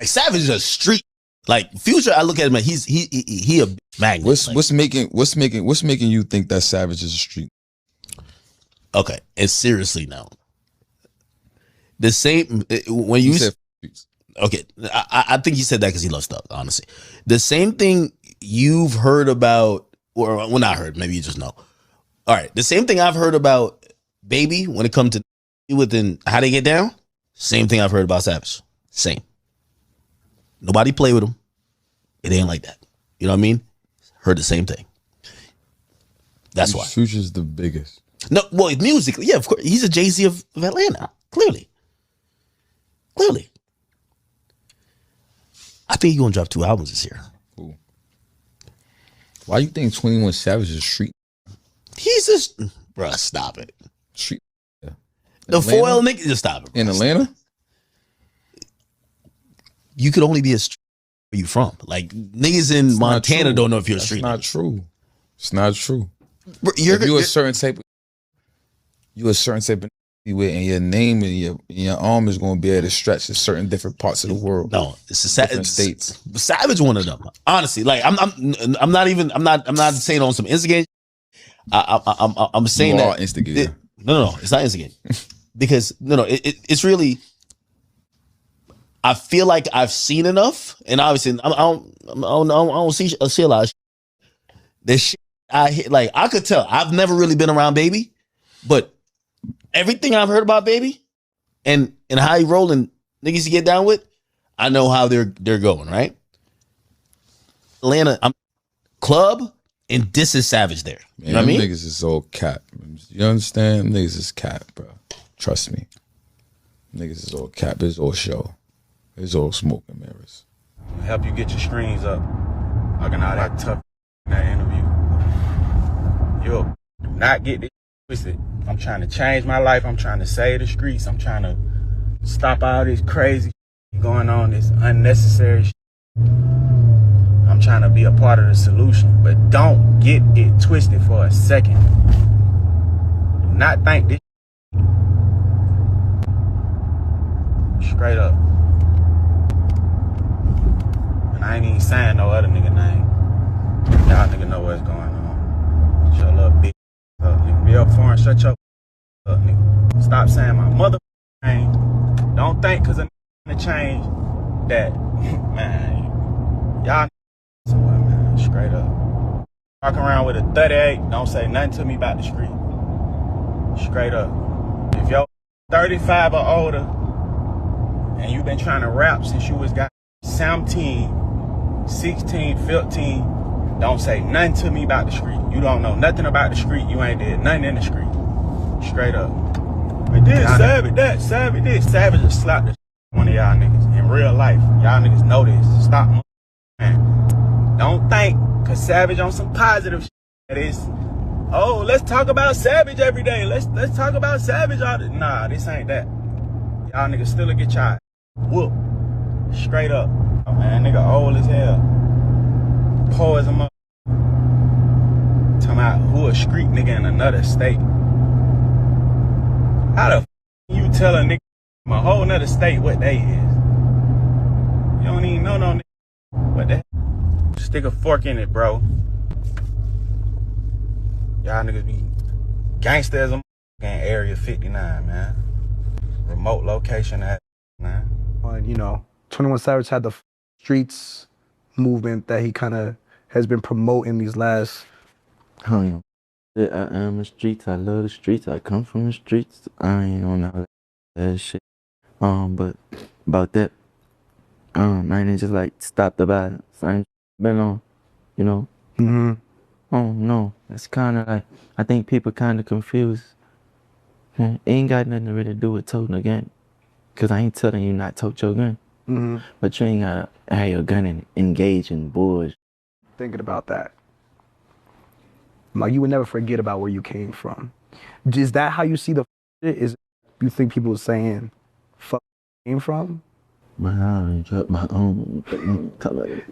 Like Savage is a street. Like Future, I look at him like he a magnet. What's making you think that Savage is a street? Okay, and seriously now, the same when you said okay, I think he said that because he loves stuff. Honestly, the same thing you've heard about, or well, not heard, maybe you just know. All right, the same thing I've heard about Baby when it comes to within how they get down. Same thing I've heard about Savage. Same. Nobody play with him. It ain't like that. You know what I mean? Heard the same thing. That's why. Future's the biggest. No, well, musically, yeah, of course. He's a Jay-Z of Atlanta. Clearly. I think he's gonna drop 2 albums this year. Cool. Why you think 21 Savage is street? He's just, bruh, stop it. Street. Yeah. The foil nigga, just stop it. Bro. In Atlanta? You could only be a street where you from. Like, niggas in Montana don't know if you're a street. That's not true. It's not true. Bro, if you're a certain type of with, and your name and your arm is going to be able to stretch to certain different parts of the world. No, it's different states. Savage one of them. Honestly, like I'm not saying on some instigate. I'm saying you that instigator. No, it's not instigate because it's really. I feel like I've seen enough, and obviously I don't see a lot of shit. This shit I hit, like I could tell. I've never really been around Baby, but everything I've heard about Baby and how he rolling niggas to get down with, I know how they're going, right? Atlanta, I'm club, and this is Savage there. You know what I mean? Niggas is all cap. You understand? Niggas is cap, bro. Trust me. Niggas is all cap. It's all show. It's all smoke and mirrors. Help you get your streams up. Talking all that tough in that interview. You'll not get this twisted. I'm trying to change my life. I'm trying to save the streets. I'm trying to stop all this crazy going on, this unnecessary shit. I'm trying to be a part of the solution, but don't get it twisted for a second. Do not think this straight up. And I ain't even saying no other nigga name. Y'all nigga know what's going on. Shut your little bitch up, nigga. Fivio Foreign, shut your up, nigga. Stop saying my mother name. Don't think cause a nigga change that, man. Y'all so what, man? Straight up. Walking around with a 38, don't say nothing to me about the street. Straight up. If you're 35 or older and you been trying to rap since you was got 17, 16, 15, don't say nothing to me about the street. You don't know nothing about the street. You ain't did nothing in the street. Straight up. But this, Savage, that, Savage, this. Savage just slapped the one of y'all niggas in real life. Y'all niggas know this. Stop, man. Don't think, cause Savage on some positive shit. That is, oh, let's talk about Savage every day. Let's talk about Savage all the, nah, this ain't that. Y'all niggas still get y'all whoop. Straight up. Oh, man, nigga old as hell. Poor as a mother. Talking about who a street nigga in another state. How the f you tell a nigga from a whole nother state what they is? You don't even know no nigga. What the hell? Stick a fork in it, bro. Y'all niggas be gangsters in Area 59, man. Remote location, that, man. You know, 21 Savage had the streets movement that he kind of has been promoting these last. I am the streets. I love the streets. I come from the streets. I ain't on all that shit. But about that, I ain't just like stop the violence. I ain't been on, you know. Mm-hmm. Oh no, that's kind of like I think people kind of confused. It ain't got nothing to really do with toting a gun, cause I ain't telling you not tote your gun. Mm-hmm. But you ain't gotta have your gun and engage in bullshit. Thinking about that, like you would never forget about where you came from. Is that how you see the shit? Is you think people are saying fuck came from? Man, I ain't dropped my own color.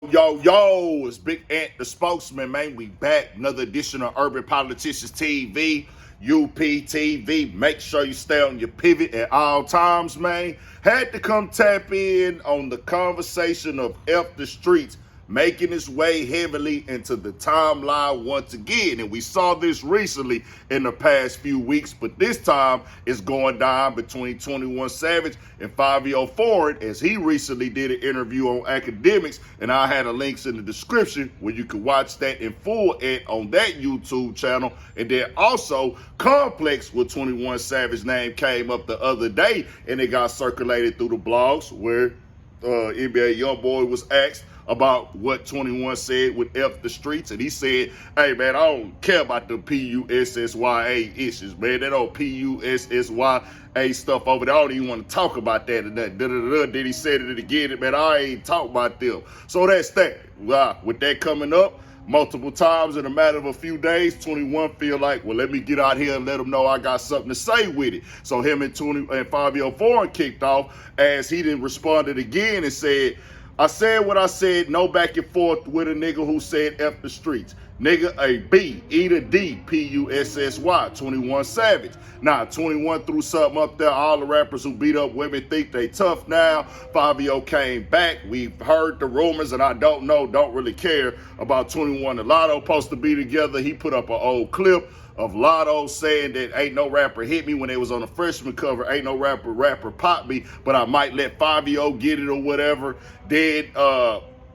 Yo, it's Big Ant, the spokesman, man. We back. Another edition of Urban Politicians TV. UPTV. Make sure you stay on your pivot at all times, man. Had to come tap in on the conversation of F the Streets making its way heavily into the timeline once again. And we saw this recently in the past few weeks, but this time it's going down between 21 Savage and Fivio Foreign, as he recently did an interview on Academics, and I had a links in the description where you can watch that in full on that YouTube channel. And then also Complex with 21 Savage name came up the other day, and it got circulated through the blogs where NBA Youngboy was asked about what 21 said with F the Streets, and he said, hey man, I don't care about the PUSSYA issues, man. That old PUSSYA stuff over there, I don't even want to talk about that and that. Then he said it again, man, I ain't talk about them. So that's that. With that coming up multiple times in a matter of a few days, 21 feel like, well, let me get out here and let them know I got something to say with it. So him and Fivio Foreign kicked off, as he then responded again and said, I said what I said, no back and forth with a nigga who said F the Streets. Nigga, a B, E to D, PUSSY, 21 Savage. Now, 21 threw something up there. All the rappers who beat up women think they tough now. Fivio came back. We've heard the rumors, and I don't really care about 21 and Lotto supposed to be together. He put up an old clip of Lotto saying that ain't no rapper hit me when they was on the freshman cover. Ain't no rapper pop me, but I might let Fivio get it or whatever. Then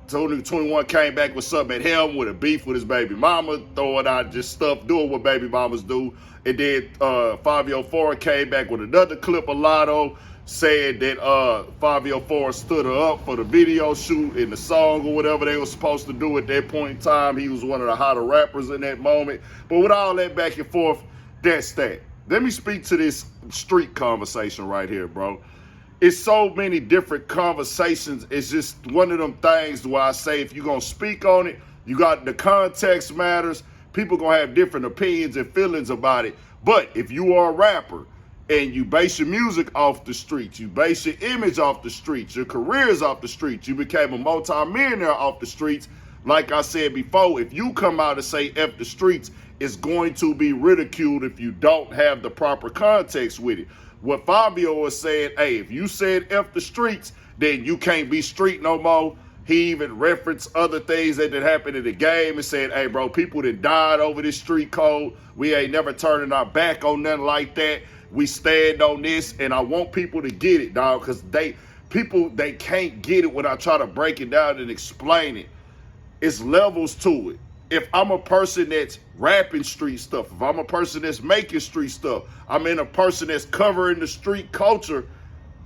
21 came back with something at him with a beef with his baby mama, throwing out just stuff, doing what baby mamas do. And then Fivio Foreign came back with another clip of Lotto saying that Fivio Foreign stood her up for the video shoot in the song or whatever they were supposed to do at that point in time. He was one of the hotter rappers in that moment. But with all that back and forth, that's that. Let me speak to this street conversation right here, bro. It's so many different conversations. It's just one of them things where I say if you're going to speak on it, you got the context matters. People going to have different opinions and feelings about it. But if you are a rapper and you base your music off the streets, you base your image off the streets, your career is off the streets, you became a multi-millionaire off the streets, like I said before, if you come out and say F the streets, it's going to be ridiculed if you don't have the proper context with it. What Fivio was saying, hey, if you said F the streets, then you can't be street no more. He even referenced other things that had happened in the game and said, hey, bro, people that died over this street code. We ain't never turning our back on nothing like that. We stand on this, and I want people to get it, dog, because they can't get it when I try to break it down and explain it. It's levels to it. If I'm a person that's rapping street stuff, if I'm a person that's making street stuff, I'm in a person that's covering the street culture,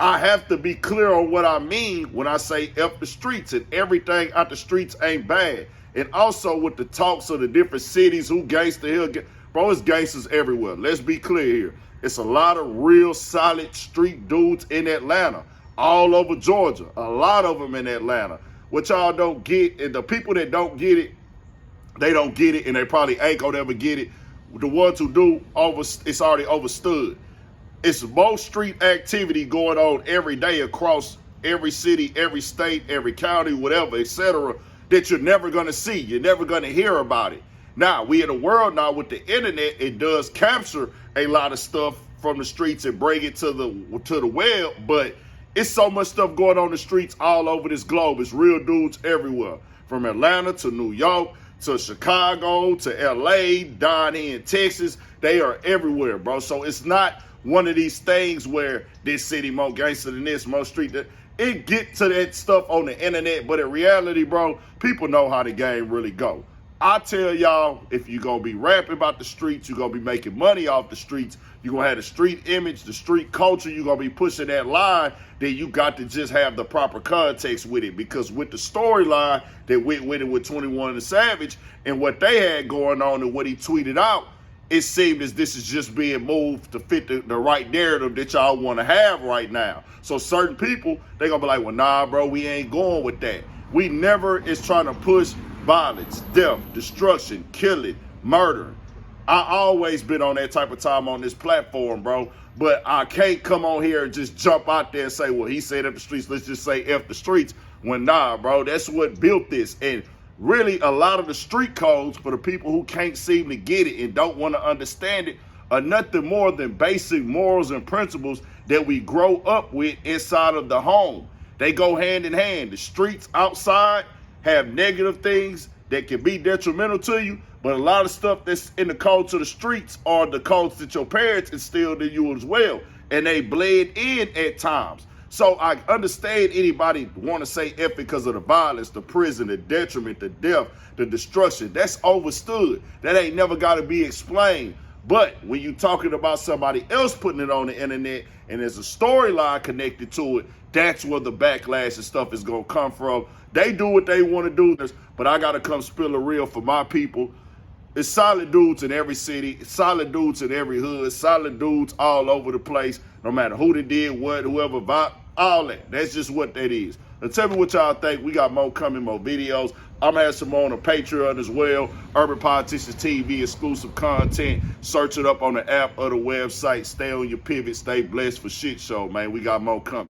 I have to be clear on what I mean when I say F the streets, and everything out the streets ain't bad. And also with the talks of the different cities, who gangsta here, bro, it's gangsters everywhere. Let's be clear here. It's a lot of real solid street dudes in Atlanta, all over Georgia, a lot of them in Atlanta. What y'all don't get, and the people that don't get it, they don't get it, and they probably ain't gonna ever get it. The ones who do, it's already overstood. It's more street activity going on every day across every city, every state, every county, whatever, etc., that you're never gonna see. You're never gonna hear about it. Now, we in a world now with the internet, it does capture a lot of stuff from the streets and bring it to the web, but it's so much stuff going on the streets all over this globe. It's real dudes everywhere, from Atlanta to New York to Chicago to LA, down here in Texas. They are everywhere, bro. So it's not one of these things where this city more gangster than this, more street that. It get to that stuff on the internet, but in reality, bro, people know how the game really go. I tell y'all, if you're going to be rapping about the streets, you're going to be making money off the streets, you're going to have the street image, the street culture, you're going to be pushing that line, then you got to just have the proper context with it. Because with the storyline that went with it with 21 and Savage and what they had going on and what he tweeted out, it seemed as this is just being moved to fit the right narrative that y'all want to have right now. So certain people, they're going to be like, well, nah, bro, we ain't going with that. We never is trying to push violence, death, destruction, killing, murder. I always been on that type of time on this platform, bro. But I can't come on here and just jump out there and say, well, he said F the streets, let's just say F the streets. When nah, bro, that's what built this. And really, a lot of the street codes for the people who can't seem to get it and don't want to understand it, are nothing more than basic morals and principles that we grow up with inside of the home. They go hand in hand. The streets outside have negative things that can be detrimental to you, but a lot of stuff that's in the culture of the streets are the culture that your parents instilled in you as well, and they bled in at times. So I understand anybody want to say F because of the violence, the prison, the detriment, the death, the destruction. That's overstood. That ain't never got to be explained. But when you talking about somebody else putting it on the internet and there's a storyline connected to it, that's where the backlash and stuff is going to come from. They do what they want to do, but I got to come spill the real for my people. It's solid dudes in every city, solid dudes in every hood, solid dudes all over the place, no matter who they did, what, whoever, all that. That's just what that is. Now tell me what y'all think. We got more coming, more videos. I'm gonna have some more on the Patreon as well. Urban Politicians TV exclusive content. Search it up on the app or the website. Stay on your pivot. Stay blessed for shit show, man. We got more coming.